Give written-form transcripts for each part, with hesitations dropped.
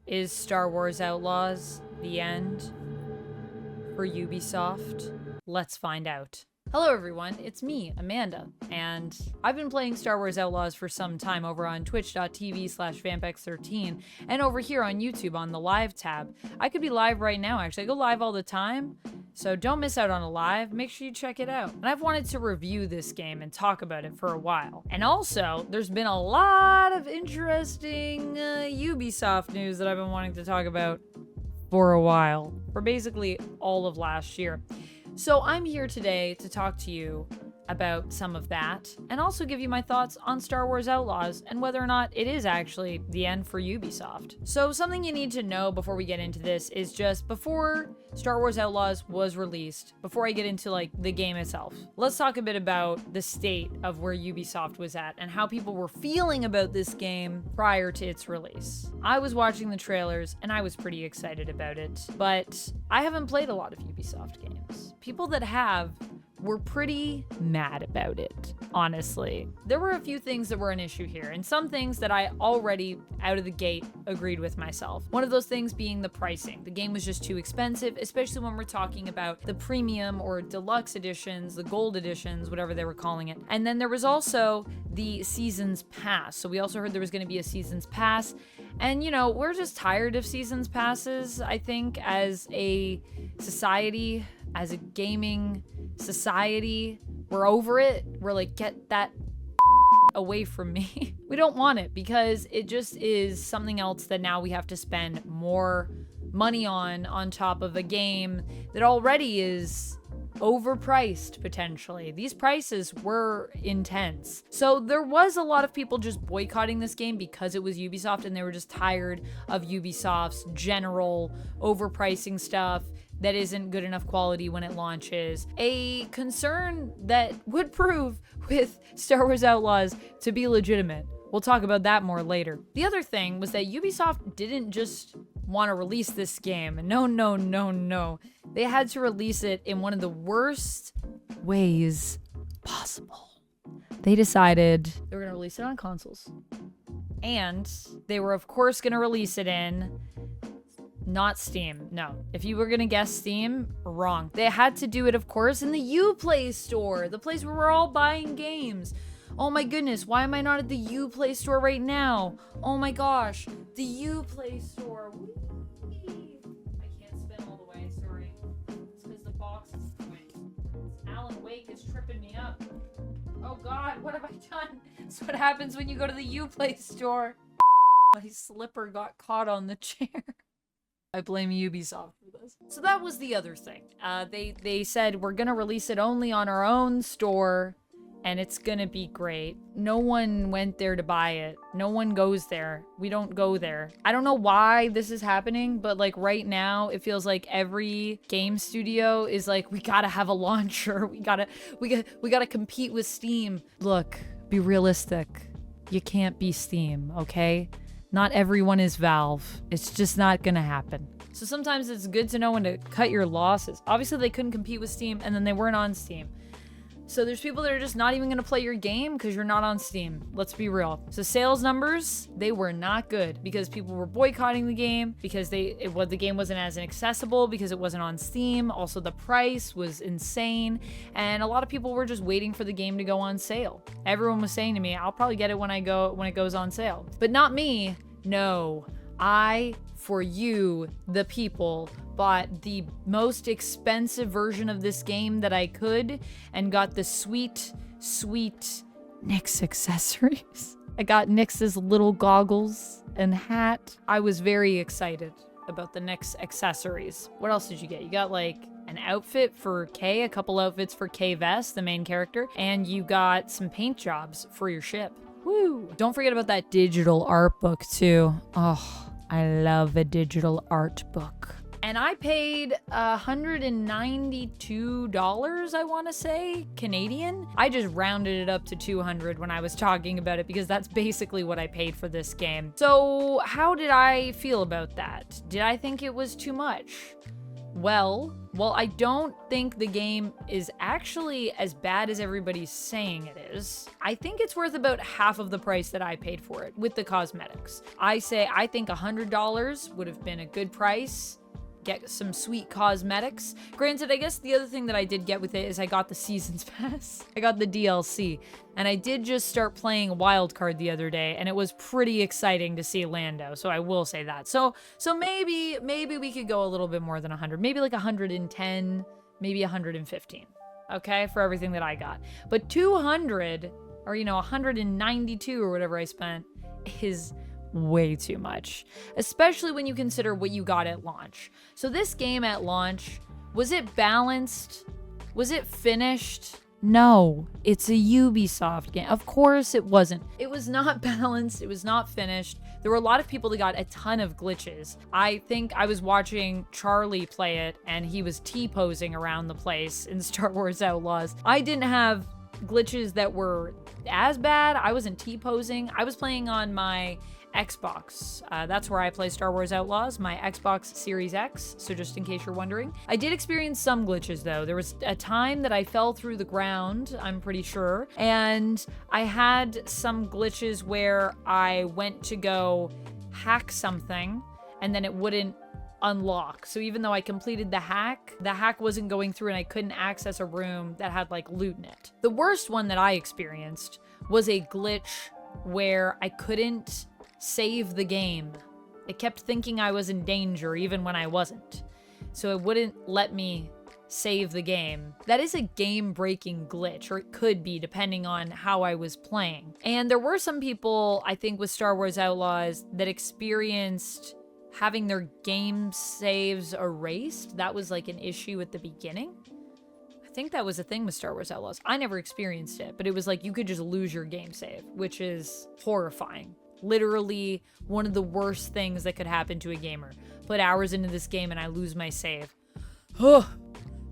Is Star Wars Outlaws the end for Ubisoft? Let's find out. Hello everyone, it's me, Amanda, and I've been playing Star Wars Outlaws for some time over on twitch.tv/vampex13 and over here on YouTube on the live tab. I could be live right now, actually. I go live all the time, so don't miss out on a live. Make sure you check it out. And I've wanted to review this game and talk about it for a while. And also, there's been a lot of interesting Ubisoft news that I've been wanting to talk about for a while, for basically all of last year. So I'm here today to talk to you about some of that and also give you my thoughts on Star Wars Outlaws and whether or not it is actually the end for Ubisoft. So something you need to know before we get into this is just before Star Wars Outlaws was released, before I get into like the game itself, let's talk a bit about the state of where Ubisoft was at and how people were feeling about this game prior to its release. I was watching the trailers and I was pretty excited about it, but I haven't played a lot of Ubisoft games. People that have were pretty mad about it, honestly. There were a few things that were an issue here, and some things that I already, out of the gate, agreed with myself. One of those things being the pricing. The game was just too expensive, especially when we're talking about the premium or deluxe editions, the gold editions, whatever they were calling it. And then there was also the Seasons Pass. So we also heard there was going to be a Seasons Pass. And, you know, we're just tired of Seasons Passes, I think, as a society, as a gaming society. We're over it. We're like, get that away from me. We don't want it because it just is something else that now we have to spend more money on top of a game that already is overpriced potentially. These prices were intense. So there was a lot of people just boycotting this game because it was Ubisoft and they were just tired of Ubisoft's general overpricing stuff that isn't good enough quality when it launches. A concern that would prove with Star Wars Outlaws to be legitimate. We'll talk about that more later. The other thing was that Ubisoft didn't just want to release this game. No. They had to release it in one of the worst ways possible. They decided they were going to release it on consoles. And they were, of course, going to release it in not Steam. No. If you were going to guess Steam, wrong. They had to do it, of course, in the Uplay store, the place where we're all buying games. Oh my goodness, why am I not at the Uplay store right now? Oh my gosh, the Uplay store. Whee! I can't spin all the way, sorry. It's because the box is going. Alan Wake is tripping me up. Oh god, what have I done? That's what happens when you go to the Uplay store. My slipper got caught on the chair. I blame Ubisoft for this. So that was the other thing. They said we're gonna release it only on our own store and it's gonna be great. No one went there to buy it. No one goes there. We don't go there. I don't know why this is happening, but like right now it feels like every game studio is like, we gotta have a launcher. We gotta compete with Steam. Look, be realistic. You can't be Steam, okay? Not everyone is Valve. It's just not gonna happen. So sometimes it's good to know when to cut your losses. Obviously they couldn't compete with Steam and then they weren't on Steam. So there's people that are just not even gonna play your game because you're not on Steam. Let's be real. So sales numbers, they were not good because people were boycotting the game because the game wasn't as accessible because it wasn't on Steam. Also the price was insane. And a lot of people were just waiting for the game to go on sale. Everyone was saying to me, I'll probably get it when it goes on sale. But not me. No. I, for you, the people, bought the most expensive version of this game that I could and got the sweet Nyx accessories. I got Nyx's little goggles and hat. I was very excited about the Nyx accessories. What else did you get? You got like an outfit for Kay, a couple outfits for Kay Vess, the main character, and you got some paint jobs for your ship. Woo! Don't forget about that digital art book too. Oh, I love a digital art book. And I paid $192, I want to say, Canadian. I just rounded it up to 200 when I was talking about it because that's basically what I paid for this game. So how did I feel about that? Did I think it was too much? Well, I don't think the game is actually as bad as everybody's saying it is. I think it's worth about half of the price that I paid for it with the cosmetics. I think $100 would have been a good price. Get some sweet cosmetics. Granted, I guess the other thing that I did get with it is I got the Seasons Pass. I got the DLC. And I did just start playing Wildcard the other day, and it was pretty exciting to see Lando, so I will say that. So maybe we could go a little bit more than 100. Maybe like 110, maybe 115. Okay, for everything that I got. But 200, or 192 or whatever I spent, is way too much, especially when you consider what you got at launch. So this game at launch, was it balanced? Was it finished? No, it's a Ubisoft game. Of course it wasn't. It was not balanced. It was not finished. There were a lot of people that got a ton of glitches. I think I was watching Charlie play it, and he was T-posing around the place in Star Wars Outlaws. I didn't have glitches that were as bad. I wasn't T-posing. I was playing on my Xbox. That's where I play Star Wars Outlaws, my Xbox Series X, so just in case you're wondering. I did experience some glitches though. There was a time that I fell through the ground, I'm pretty sure, and I had some glitches where I went to go hack something and then it wouldn't unlock. So even though I completed the hack wasn't going through and I couldn't access a room that had like loot in it. The worst one that I experienced was a glitch where I couldn't save the game. It kept thinking I was in danger even when I wasn't. So it wouldn't let me save the game. That is a game-breaking glitch, or it could be depending on how I was playing. And there were some people, I think with Star Wars Outlaws, that experienced having their game saves erased. That was like an issue at the beginning. I think that was a thing with Star Wars Outlaws. I never experienced it, but it was like you could just lose your game save, which is horrifying. Literally one of the worst things that could happen to a gamer. Put hours into this game and I lose my save. Oh,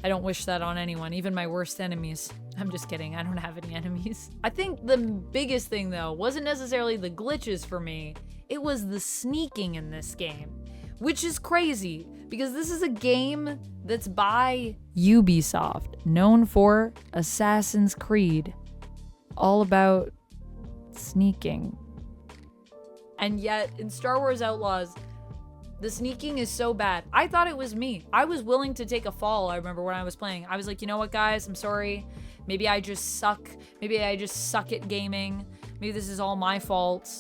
I don't wish that on anyone, even my worst enemies. I'm just kidding, I don't have any enemies. I think the biggest thing though wasn't necessarily the glitches for me, it was the sneaking in this game, which is crazy because this is a game that's by Ubisoft, known for Assassin's Creed, all about sneaking. And yet, in Star Wars Outlaws, the sneaking is so bad. I thought it was me. I was willing to take a fall, I remember when I was playing. I was like, you know what, guys? I'm sorry. Maybe I just suck. Maybe I just suck at gaming. Maybe this is all my fault.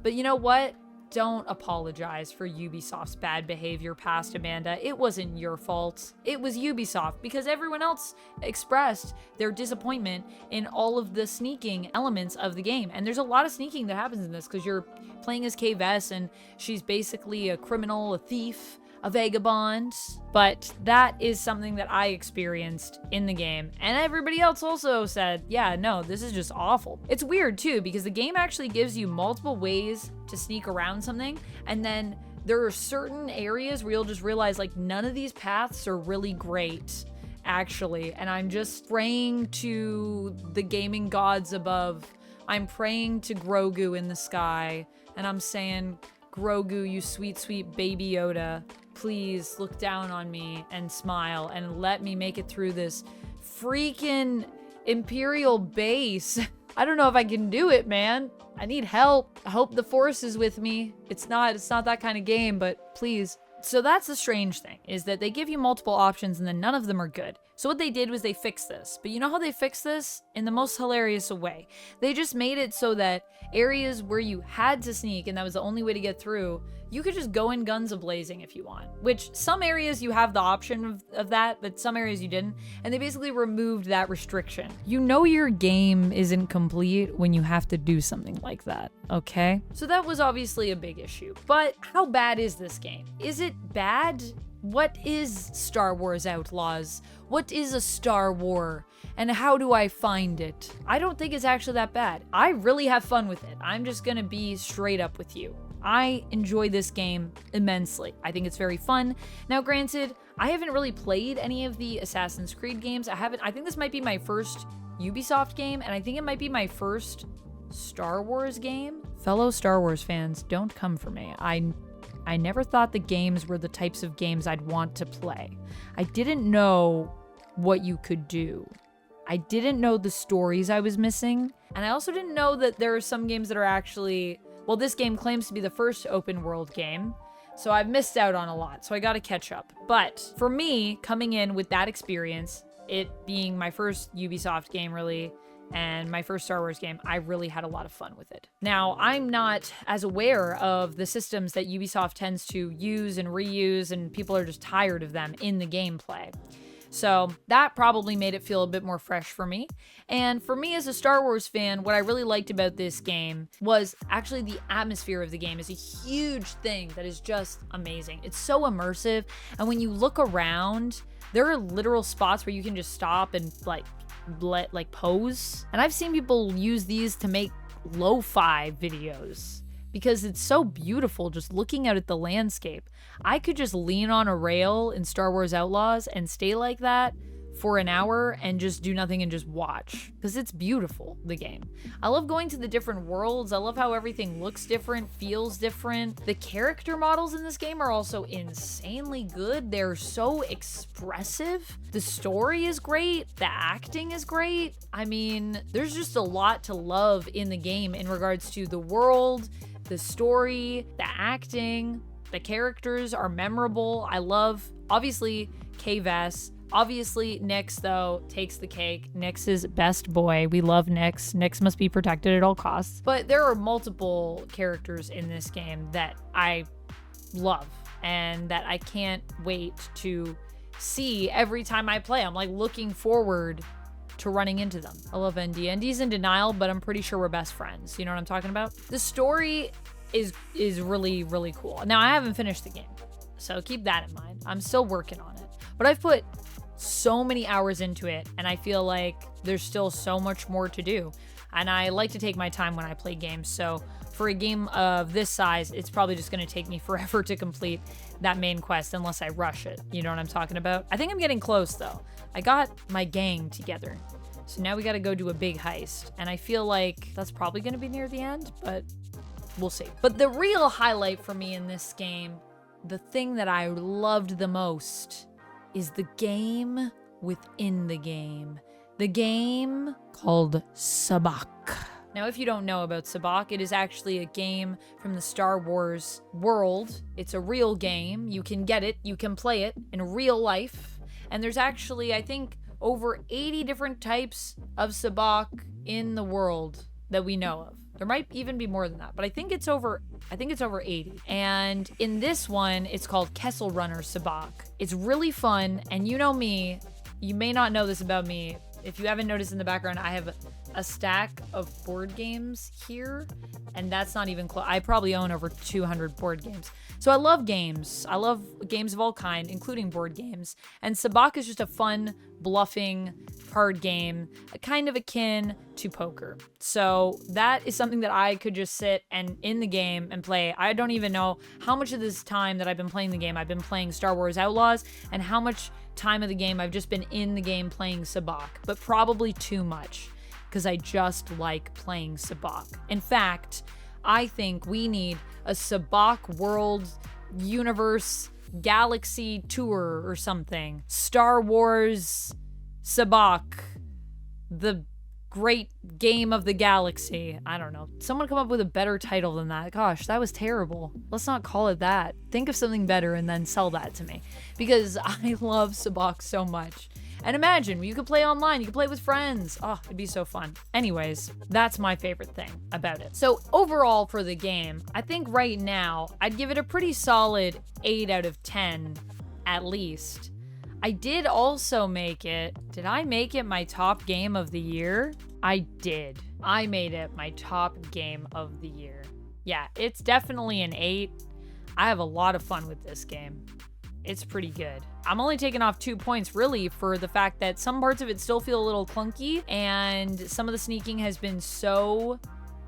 But you know what? Don't apologize for Ubisoft's bad behavior past, Amanda. It wasn't your fault. It was Ubisoft because everyone else expressed their disappointment in all of the sneaking elements of the game. And there's a lot of sneaking that happens in this because you're playing as Vess and she's basically a criminal, a thief, a vagabond. But that is something that I experienced in the game. And everybody else also said, yeah, no, this is just awful. It's weird too, because the game actually gives you multiple ways to sneak around something. And then there are certain areas where you'll just realize like none of these paths are really great, actually. And I'm just praying to the gaming gods above. I'm praying to Grogu in the sky. And I'm saying, Grogu, you sweet, sweet baby Yoda, please look down on me and smile and let me make it through this freaking Imperial base. I don't know if I can do it, man. I need help. I hope the Force is with me. It's not that kind of game, but please. So that's the strange thing, is that they give you multiple options and then none of them are good. So what they did was they fixed this. But you know how they fixed this? In the most hilarious way. They just made it so that areas where you had to sneak and that was the only way to get through, you could just go in guns a-blazing if you want. Which some areas you have the option of that, but some areas you didn't. And they basically removed that restriction. You know your game isn't complete when you have to do something like that, okay? So that was obviously a big issue. But how bad is this game? Is it bad? What is Star Wars Outlaws? What is a Star War? And how do I find it? I don't think it's actually that bad. I really have fun with it. I'm just gonna be straight up with you. I enjoy this game immensely. I think it's very fun. Now, granted, I haven't really played any of the Assassin's Creed games. I think this might be my first Ubisoft game, and I think it might be my first Star Wars game. Fellow Star Wars fans, don't come for me. I I never thought the games were the types of games I'd want to play. I didn't know what you could do. I didn't know the stories I was missing. And I also didn't know that there are some games that are actually, well, this game claims to be the first open world game. So I've missed out on a lot. So I got to catch up. But for me, coming in with that experience, it being my first Ubisoft game really, and my first Star Wars game, I really had a lot of fun with it. Now, I'm not as aware of the systems that Ubisoft tends to use and reuse, and people are just tired of them in the gameplay. So that probably made it feel a bit more fresh for me. And for me as a Star Wars fan, what I really liked about this game was actually the atmosphere of the game is a huge thing that is just amazing. It's so immersive. And when you look around, there are literal spots where you can just stop and like pose. And I've seen people use these to make lo-fi videos because it's so beautiful just looking out at the landscape. I could just lean on a rail in Star Wars Outlaws and stay like that for an hour and just do nothing and just watch because it's beautiful, the game. I love going to the different worlds. I love how everything looks different, feels different. The character models in this game are also insanely good. They're so expressive. The story is great. The acting is great. I mean, there's just a lot to love in the game in regards to the world, the story, the acting. The characters are memorable. I love, obviously, Vess. Obviously, Nix, though, takes the cake. Nix is best boy. We love Nix. Nix must be protected at all costs. But there are multiple characters in this game that I love and that I can't wait to see every time I play. I'm like looking forward to running into them. I love ND. ND's in denial, but I'm pretty sure we're best friends. You know what I'm talking about? The story is really, really cool. Now, I haven't finished the game, so keep that in mind. I'm still working on it. But I've put so many hours into it, and I feel like there's still so much more to do. And I like to take my time when I play games, so for a game of this size, it's probably just going to take me forever to complete that main quest unless I rush it. You know what I'm talking about? I think I'm getting close, though. I got my gang together, so now we got to go do a big heist, and I feel like that's probably going to be near the end, but we'll see. But the real highlight for me in this game, the thing that I loved the most, is the game within the game. The game called Sabacc. Now, if you don't know about Sabacc, it is actually a game from the Star Wars world. It's a real game. You can get it, you can play it in real life. And there's actually, I think, over 80 different types of Sabacc in the world that we know of. There might even be more than that, but I think it's over 80. And in this one, it's called Kessel Runner Sabacc. It's really fun, and you know me, you may not know this about me. If you haven't noticed in the background, I have a stack of board games here, and that's not even close. I probably own over 200 board games. So I love games. I love games of all kind, including board games. And Sabacc is just a fun, bluffing card game, kind of akin to poker. So that is something that I could just sit and in the game and play. I don't even know how much of this time that I've been playing the game, I've been playing Star Wars Outlaws, and how much time of the game I've just been in the game playing Sabacc, but probably too much, because I just like playing Sabacc. In fact, I think we need a Sabacc World Universe Galaxy Tour or something. Star Wars Sabacc, the great game of the galaxy. I don't know. Someone come up with a better title than that. Gosh, that was terrible. Let's not call it that. Think of something better and then sell that to me, because I love Sabacc so much. And imagine, you could play online, you could play with friends. Oh, it'd be so fun. Anyways, that's my favorite thing about it. So overall for the game, I think right now, I'd give it a pretty solid 8 out of 10, at least. I did also make it, did I make it my top game of the year? I did. I made it my top game of the year. Yeah, it's definitely an 8. I have a lot of fun with this game. It's pretty good. I'm only taking off 2 points really for the fact that some parts of it still feel a little clunky, and some of the sneaking has been so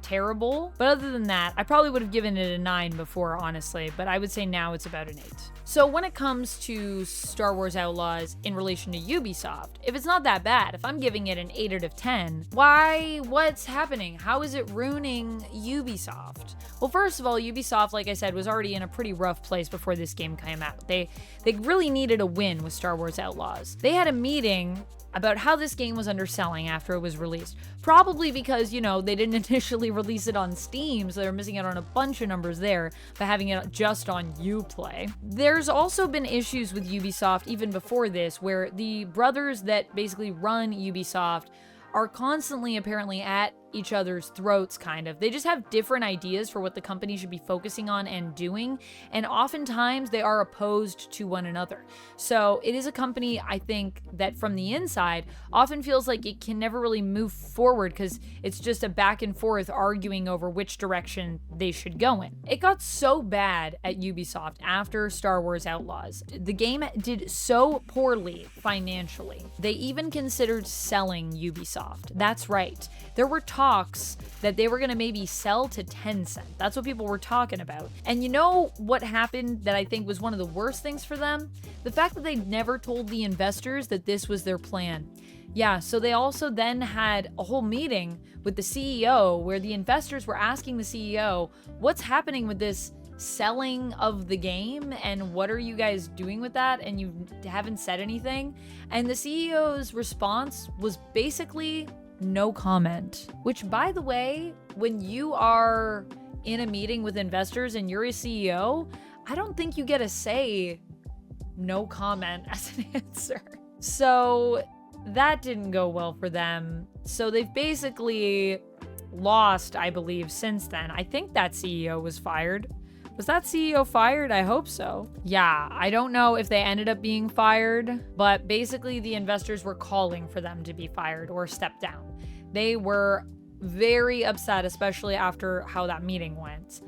terrible. But other than that, I probably would have given it a 9 before, honestly, but I would say now it's about an 8. So when it comes to Star Wars Outlaws in relation to Ubisoft, if it's not that bad, if I'm giving it an 8 out of 10, what's happening? How is it ruining Ubisoft? Well, first of all, Ubisoft, like I said, was already in a pretty rough place before this game came out. They really needed a win with Star Wars Outlaws. They had a meeting about how this game was underselling after it was released. Probably because, you know, they didn't initially release it on Steam, so they're missing out on a bunch of numbers there by having it just on Uplay. There's also been issues with Ubisoft even before this, where the brothers that basically run Ubisoft are constantly apparently at each other's throats, kind of. They just have different ideas for what the company should be focusing on and doing, and oftentimes they are opposed to one another. So it is a company, I think, that from the inside often feels like it can never really move forward because it's just a back and forth arguing over which direction they should go in. It got so bad at Ubisoft after Star Wars Outlaws. The game did so poorly financially. They even considered selling Ubisoft. That's right. There were talks that they were going to maybe sell to Tencent. That's what people were talking about. And you know what happened that I think was one of the worst things for them? The fact that they never told the investors that this was their plan. Yeah, so they also then had a whole meeting with the CEO where the investors were asking the CEO, what's happening with this selling of the game and what are you guys doing with that? And you haven't said anything. And the CEO's response was basically no comment. Which, by the way, when you are in a meeting with investors and you're a CEO, I don't think you get to say no comment as an answer. So that didn't go well for them. So they've basically lost, I believe, since then. I think that CEO was fired. Was that CEO fired? I hope so. Yeah, I don't know if they ended up being fired, but basically the investors were calling for them to be fired or step down. They were very upset, especially after how that meeting went.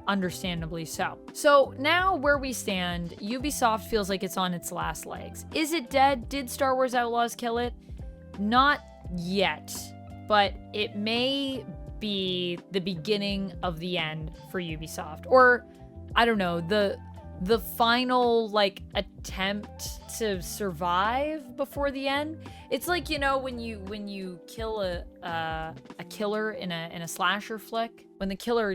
Understandably so. So now where we stand, Ubisoft feels like it's on its last legs. Is it dead? Did Star Wars Outlaws kill it? Not yet, but it may be the beginning of the end for Ubisoft. Or, I don't know, the final like attempt to survive before the end. It's like, you know, when you kill a killer in a slasher flick, when the killer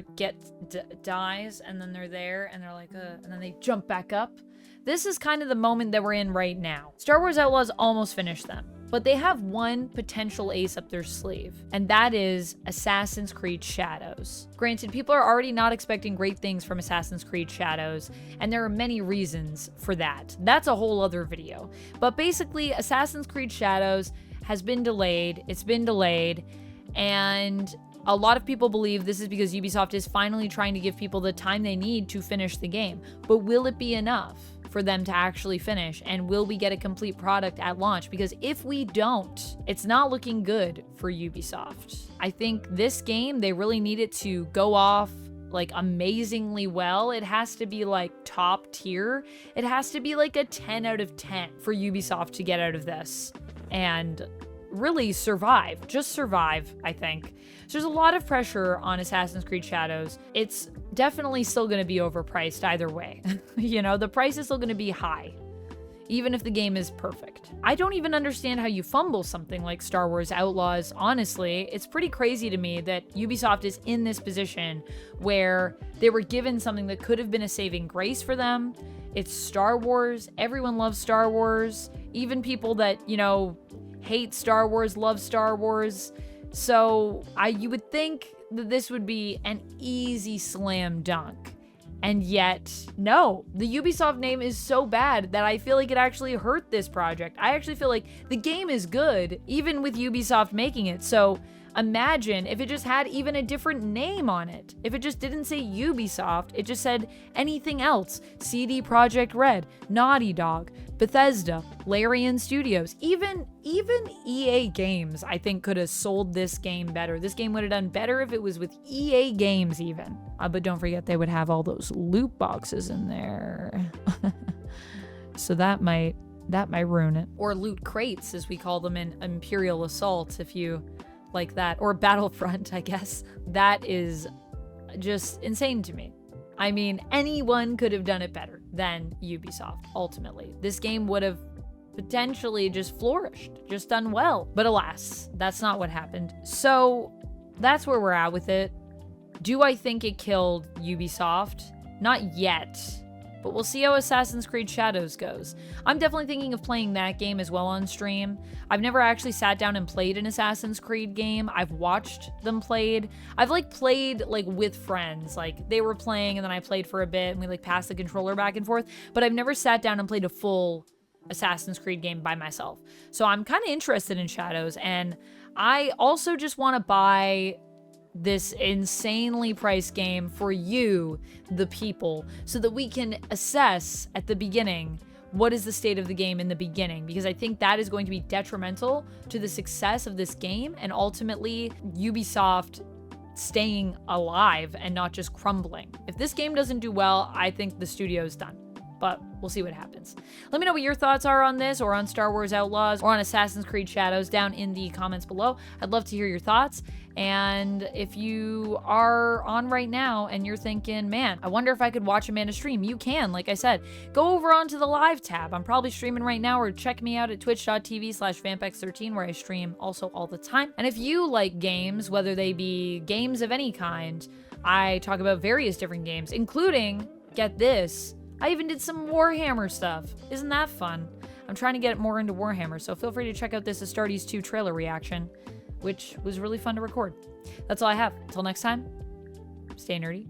dies and then they're there and they're like and then they jump back up. This is kind of the moment that we're in right now. Star Wars Outlaws almost finished them, but they have one potential ace up their sleeve, and that is Assassin's Creed Shadows. Granted, people are already not expecting great things from Assassin's Creed Shadows, and there are many reasons for that. That's a whole other video. But basically, Assassin's Creed Shadows has been delayed. It's been delayed, and a lot of people believe this is because Ubisoft is finally trying to give people the time they need to finish the game. But will it be enough for them to actually finish? And will we get a complete product at launch? Because if we don't, it's not looking good for Ubisoft. I think this game, they really need it to go off like amazingly well. It has to be like top tier. It has to be like a 10 out of 10 for Ubisoft to get out of this and really survive. Just survive, I think. So there's a lot of pressure on Assassin's Creed Shadows. It's definitely still going to be overpriced either way. You know, the price is still going to be high, even if the game is perfect. I don't even understand how you fumble something like Star Wars Outlaws, honestly. It's pretty crazy to me that Ubisoft is in this position where they were given something that could have been a saving grace for them. It's Star Wars. Everyone loves Star Wars. Even people that, you know, hate Star Wars love Star Wars. So you would think that this would be an easy slam dunk. And yet, no, the Ubisoft name is so bad that I feel like it actually hurt this project. I actually feel like the game is good, even with Ubisoft making it. So imagine if it just had even a different name on it. If it just didn't say Ubisoft, it just said anything else. CD Projekt Red, Naughty Dog, Bethesda, Larian Studios, even EA Games, I think, could have sold this game better. This game would have done better if it was with EA Games even. But don't forget, they would have all those loot boxes in there. So that might ruin it. Or loot crates, as we call them in Imperial Assault, if you like that, or Battlefront, I guess. That is just insane to me. I mean, anyone could have done it better than Ubisoft, ultimately. This game would have potentially just flourished, just done well. But alas, that's not what happened. So that's where we're at with it. Do I think it killed Ubisoft? Not yet, but we'll see how Assassin's Creed Shadows goes. I'm definitely thinking of playing that game as well on stream. I've never actually sat down and played an Assassin's Creed game. I've watched them played. I've played with friends. They were playing and then I played for a bit and we passed the controller back and forth, but I've never sat down and played a full Assassin's Creed game by myself. So I'm kind of interested in Shadows, and I also just want to buy this insanely priced game for you, the people, so that we can assess at the beginning what is the state of the game in the beginning, because I think that is going to be detrimental to the success of this game and ultimately Ubisoft staying alive and not just crumbling. If this game doesn't do well, I think the studio's done. But we'll see what happens. Let me know what your thoughts are on this, or on Star Wars Outlaws, or on Assassin's Creed Shadows down in the comments below. I'd love to hear your thoughts. And if you are on right now and you're thinking, man, I wonder if I could watch Amanda stream, you can. Like I said, go over onto the live tab. I'm probably streaming right now, or check me out at twitch.tv/vampex13, where I stream also all the time. And if you like games, whether they be games of any kind, I talk about various different games, including, get this, I even did some Warhammer stuff. Isn't that fun? I'm trying to get more into Warhammer, so feel free to check out this Astartes 2 trailer reaction, which was really fun to record. That's all I have. Until next time, stay nerdy.